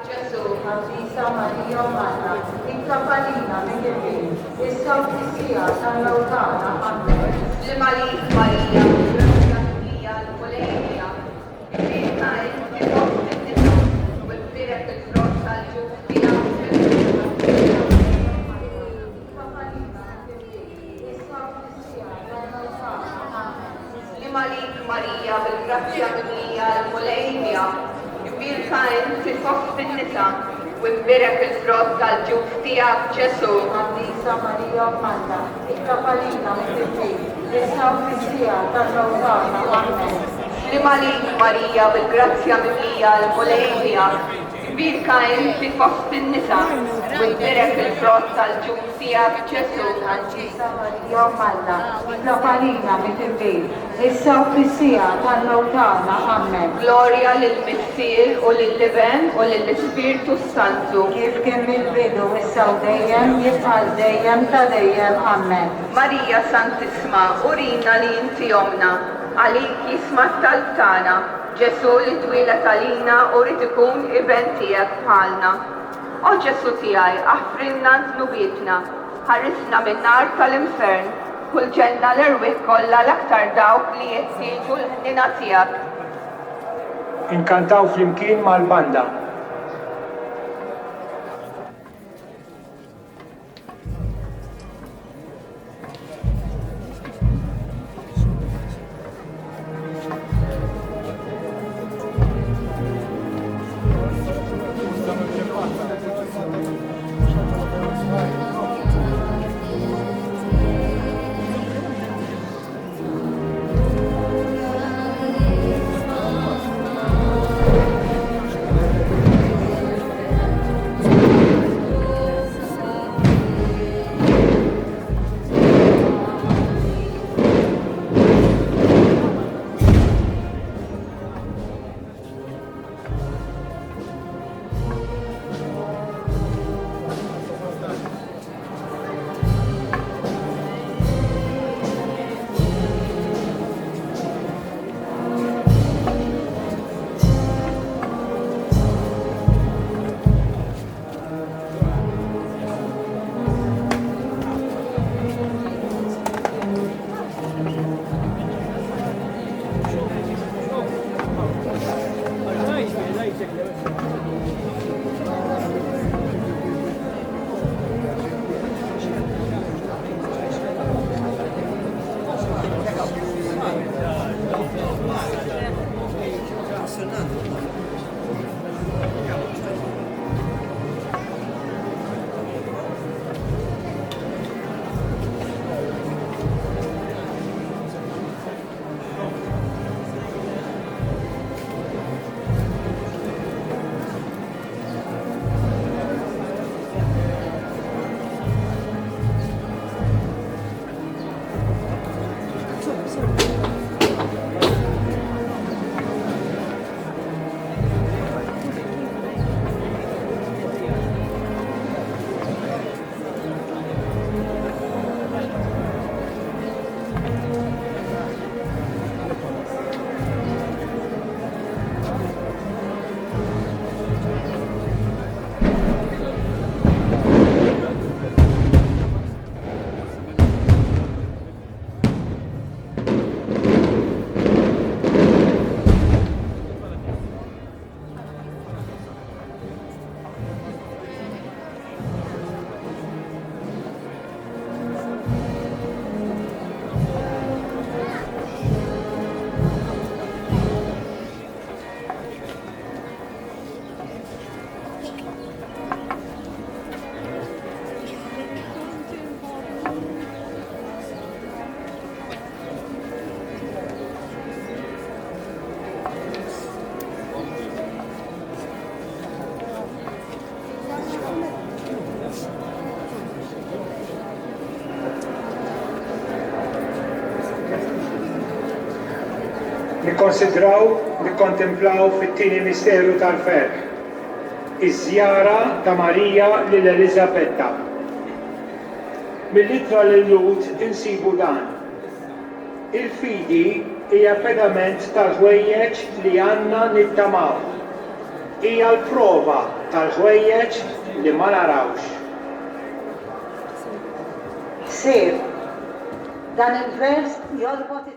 Ġesu, Għazisa Marija Manna, inkapalina minn il-bin, is-sawtissija tal-lawtana għandek. Li Malik Marija, l-Grazja l-Polejja, il-Bina il-Kifos il-Nisa, u l-Firek il-Frott tal-Ġuftija, Malik Marija bil-grazzja mimlija l-Polejja, jbirka inti fost in-nisa, u mbirek il-frott tal-ġuf tiegħek Ġesu. Għaddisa Marija Manna, ikkapalina mit-tifin, is-sawtissija tal-lawtana għandek. Li Malik Marija bil-grazzja mimlija l-Polejja, jbirka inti fost in-nisa, u mbirek il-frott tal-ġuf tiegħek Ġesu. Għaddisa Marija Manna, ikkapalina mit-tifin, is-sawtissija tal-lawtana għandek. Gloria lill-Missier u lill-Liben u lill-Ispiritu Santu. Kif kien mill-bidu issa u dejjem jibqal dejjem ta' dejjem għandek. Marija Santissima, urina li inti omna, għalik jisma tal-tana, Ġesu li twila talina u rid ikun iben tiegħek bħalna. O Ġesu tiegħi, aħfrinna żnubietna, ħarrisna min-nar tal-infern, kull ġenna l-irwieħ kollha l-aktar dawk li jeħtieġu l-ħnina tiegħek. Inkantaw flimkien mal-banda. Nikkonsidraw, nikkontemplaw fit-tieni misteru tal-ferħ, iż-żjara ta' Marija lil Elisabetta. Mill-ittra lil-Lut insibu dan. Il-fidi hija pedament tal-ħwejjeġ li għandna nittamaw. hija l-prova tal-ħwejjeġ li ma narawx. Sir, dan il-vers jorbot